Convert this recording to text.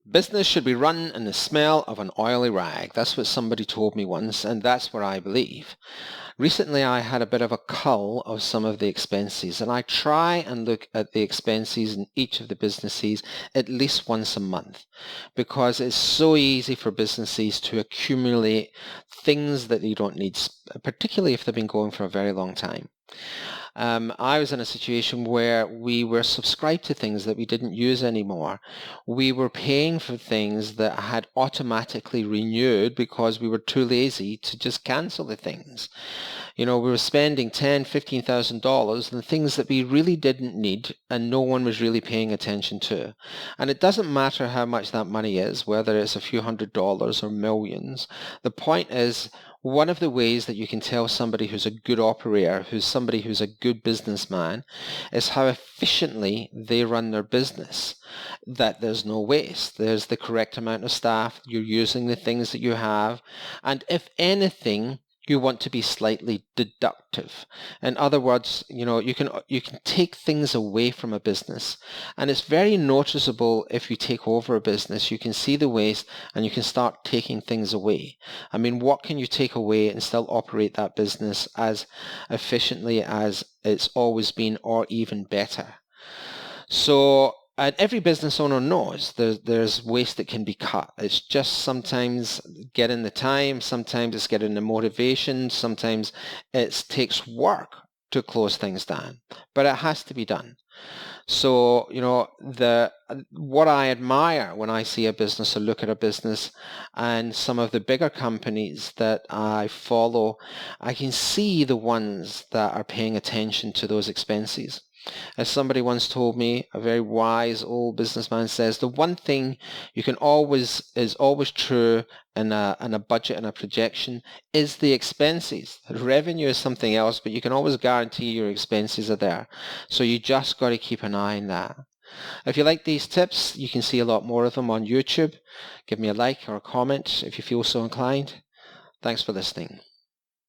Business should be run in the smell of an oily rag. That's what somebody told me once, and that's what I believe. Recently, I had a bit of a cull of some of the expenses, and I try and look at the expenses in each of the businesses at least once a month, because it's so easy for businesses to accumulate things that they don't need, particularly if they've been going for a very long time. I was in a situation where we were subscribed to things that we didn't use anymore. We were paying for things that had automatically renewed because we were too lazy to just cancel the things. We were spending $10,000, $15,000 on things that we really didn't need and no one was really paying attention to. And it doesn't matter how much that money is, whether it's a few $100s or millions. The point is, one of the ways that you can tell somebody who's a good operator, somebody who's a good businessman, is how efficiently they run their business. That there's no waste. There's the correct amount of staff. You're using the things that you have. And if anything, you want to be slightly deductive. In other words, you can take things away from a business, and it's very noticeable if you take over a business. You can see the waste and you can start taking things away. I mean, what can you take away and still operate that business as efficiently as it's always been, or even better? So, and every business owner knows there's waste that can be cut. It's just sometimes getting the time, sometimes it's getting the motivation, sometimes it takes work to close things down, but it has to be done. So, what I admire when I see a business or look at a business, and some of the bigger companies that I follow, I can see the ones that are paying attention to those expenses. As somebody once told me, a very wise old businessman says, the one thing is always true in a budget and a projection is the expenses. Revenue is something else, but you can always guarantee your expenses are there. So you just got to keep an eye on that. If you like these tips, you can see a lot more of them on YouTube. Give me a like or a comment if you feel so inclined. Thanks for listening.